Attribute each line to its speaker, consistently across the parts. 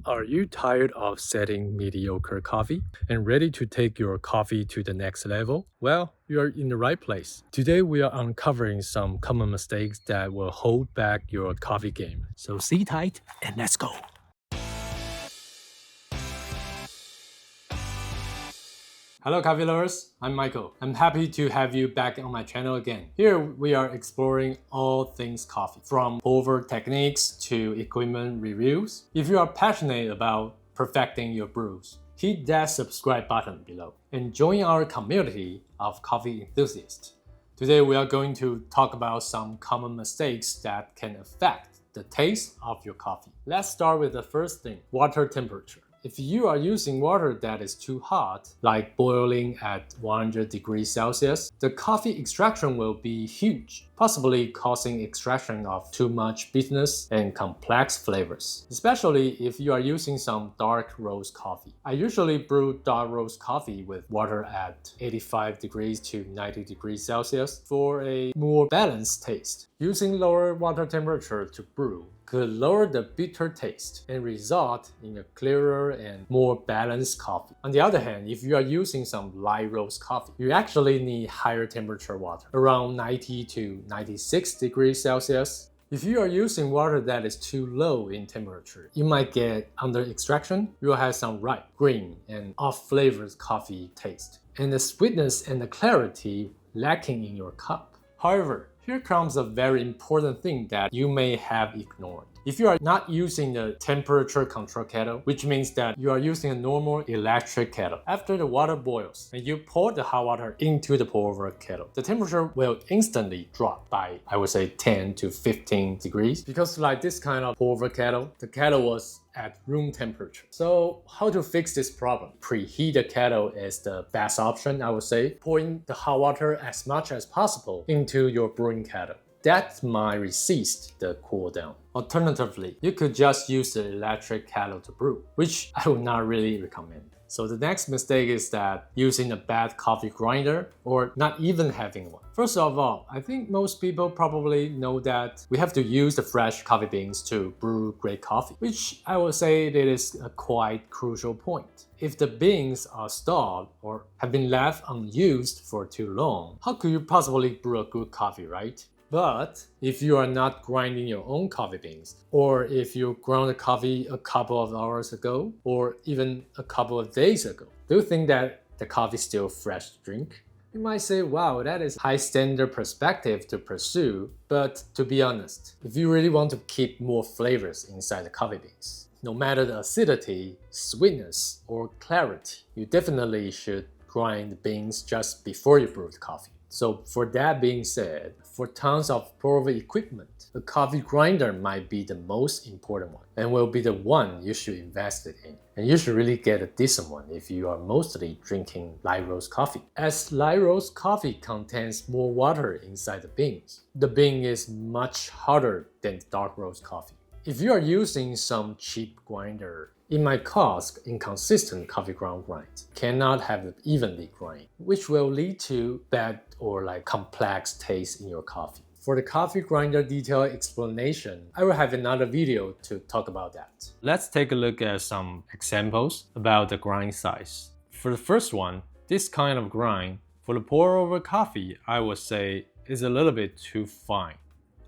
Speaker 1: Are you tired of setting mediocre coffee and ready to take your coffee to the next level? Well, you're in the right place. Today we are uncovering some common mistakes that will hold back your coffee game. So sit tight and let's go. Hello coffee lovers, I'm Michael. I'm happy to have you back on my channel again. Here we are exploring all things coffee, from pour-over techniques to equipment reviews. If you are passionate about perfecting your brews, hit that subscribe button below and join our community of coffee enthusiasts. Today we are going to talk about some common mistakes that can affect the taste of your coffee. Let's start with the first thing, water temperature. If you are using water that is too hot, like boiling at 100 degrees Celsius, the coffee extraction will be huge, possibly causing extraction of too much bitterness and complex flavors, especially if you are using some dark roast coffee. I usually brew dark roast coffee with water at 85 degrees to 90 degrees Celsius for a more balanced taste. Using lower water temperature to brew could lower the bitter taste and result in a clearer and more balanced coffee. On the other hand, if you are using some light roast coffee, you actually need higher temperature water, around 90 to 96 degrees Celsius. If you are using water that is too low in temperature, you might get under extraction. You will have some ripe, green, and off-flavored coffee taste, and the sweetness and the clarity lacking in your cup. However, here comes a very important thing that you may have ignored. If you are not using the temperature control kettle, which means that you are using a normal electric kettle, after the water boils and you pour the hot water into the pour-over kettle, the temperature will instantly drop by, I would say, 10 to 15 degrees. Because like this kind of pour-over kettle, the kettle was at room temperature. So how to fix this problem? Preheat the kettle is the best option, I would say. Pouring the hot water as much as possible into your brewing kettle. That might resist the cool down. Alternatively, you could just use the electric kettle to brew, which I would not really recommend. So the next mistake is that using a bad coffee grinder or not even having one. First of all, I think most people probably know that we have to use the fresh coffee beans to brew great coffee, which I would say that is a quite crucial point. If the beans are stalled or have been left unused for too long, how could you possibly brew a good coffee, right? But if you are not grinding your own coffee beans, or if you ground the coffee a couple of hours ago, or even a couple of days ago, do you think that the coffee is still fresh to drink? You might say, wow, that is high standard perspective to pursue, but to be honest, if you really want to keep more flavors inside the coffee beans, no matter the acidity, sweetness, or clarity, you definitely should grind the beans just before you brew the coffee. So for that being said, for tons of pour-over equipment, a coffee grinder might be the most important one and will be the one you should invest in. And you should really get a decent one if you are mostly drinking light roast coffee. As light roast coffee contains more water inside the beans, the bean is much harder than dark roast coffee. If you are using some cheap grinder, it might cause inconsistent coffee ground grinds, cannot have it evenly grind, which will lead to bad or complex taste in your coffee. For the coffee grinder detailed explanation, I will have another video to talk about that. Let's take a look at some examples about the grind size. For the first one, this kind of grind, for the pour-over coffee, I would say is a little bit too fine.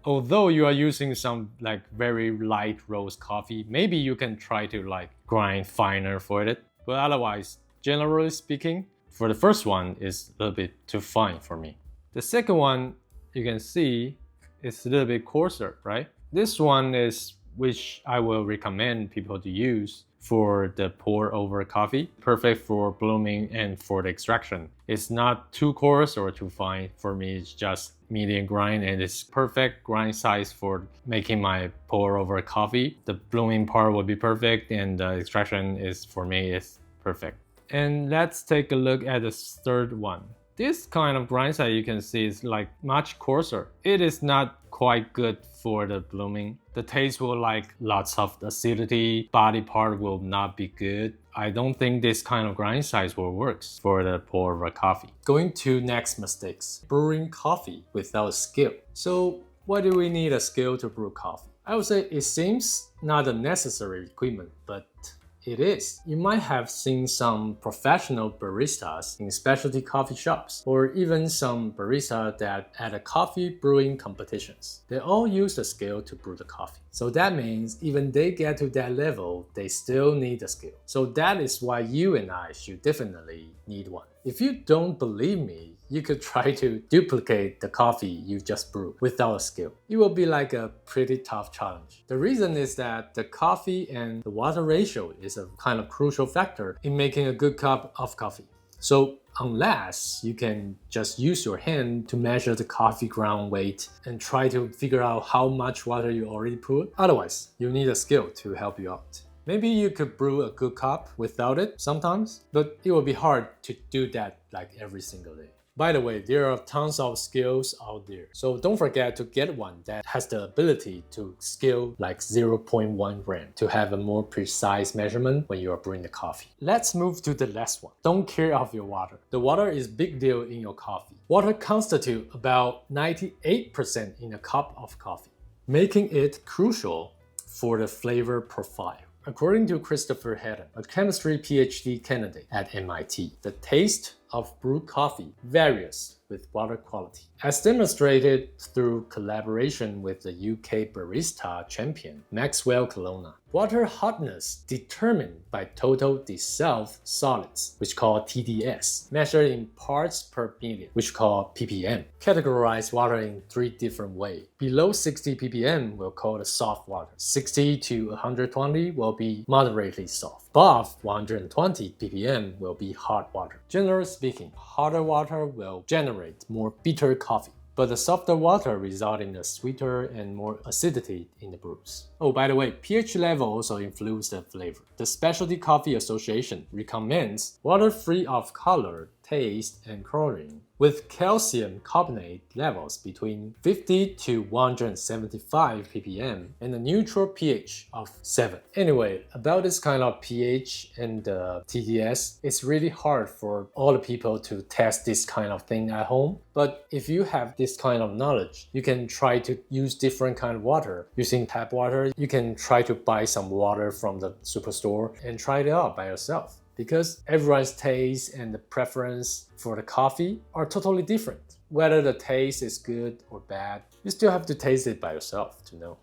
Speaker 1: Although you are using some very light roast coffee, maybe you can try to grind finer for it. But otherwise, generally speaking, for the first one is a little bit too fine for me. The second one, you can see, is a little bit coarser, right? This one is which I will recommend people to use for the pour over coffee, perfect for blooming and for the extraction. It's not too coarse or too fine. For me, it's just medium grind and it's perfect grind size for making my pour over coffee. The blooming part will be perfect and the extraction is, for me, is perfect. And let's take a look at the third one. This kind of grind size you can see is much coarser. It is not quite good for the blooming. The taste will lots of acidity, body part will not be good. I don't think this kind of grind size will work for the pour over coffee. Going to next mistakes, brewing coffee without skill. So why do we need a skill to brew coffee? I would say it seems not a necessary equipment, but it is. You might have seen some professional baristas in specialty coffee shops, or even some baristas that at a coffee brewing competitions. They all use the skill to brew the coffee. So that means even they get to that level, they still need a skill. So that is why you and I should definitely need one. If you don't believe me, you could try to duplicate the coffee you just brewed without a skill. It will be like a pretty tough challenge. The reason is that the coffee and the water ratio is a kind of crucial factor in making a good cup of coffee. So unless you can just use your hand to measure the coffee ground weight and try to figure out how much water you already put, otherwise you need a skill to help you out. Maybe you could brew a good cup without it sometimes, but it will be hard to do that like every single day. By the way, there are tons of skills out there, so don't forget to get one that has the ability to scale like 0.1 gram to have a more precise measurement when you are brewing the coffee. Let's move to the last one. Don't care of your water. The water is a big deal in your coffee. Water constitutes about 98% in a cup of coffee, making it crucial for the flavor profile. According to Christopher Hedden, a chemistry PhD candidate at MIT, the taste of brewed coffee varies with water quality. As demonstrated through collaboration with the UK barista champion Maxwell Kelowna, water hotness determined by total dissolved solids, which called TDS, measured in parts per million, which called ppm. Categorize water in 3 different ways. Below 60 ppm we'll call it soft water. 60 to 120 will be moderately soft. Above 120 ppm will be hot water. Generally speaking, hotter water will generate more bitter coffee, but the softer water results in a sweeter and more acidity in the brews. Oh, by the way, pH level also influences the flavor. The Specialty Coffee Association recommends water free of color, taste, and chlorine, with calcium carbonate levels between 50 to 175 ppm and a neutral pH of 7. Anyway, about this kind of pH and TDS, it's really hard for all the people to test this kind of thing at home. But if you have this kind of knowledge, you can try to use different kind of water. Using tap water, you can try to buy some water from the superstore and try it out by yourself. Because everyone's taste and the preference for the coffee are totally different. Whether the taste is good or bad, you still have to taste it by yourself to know.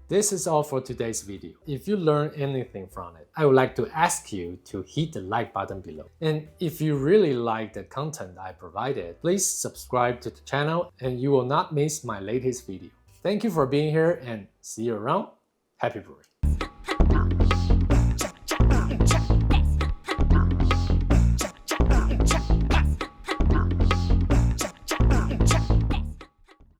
Speaker 1: This is all for today's video. If you learned anything from it, I would like to ask you to hit the like button below. And if you really like the content I provided, please subscribe to the channel and you will not miss my latest video. Thank you for being here and see you around. Happy brewing!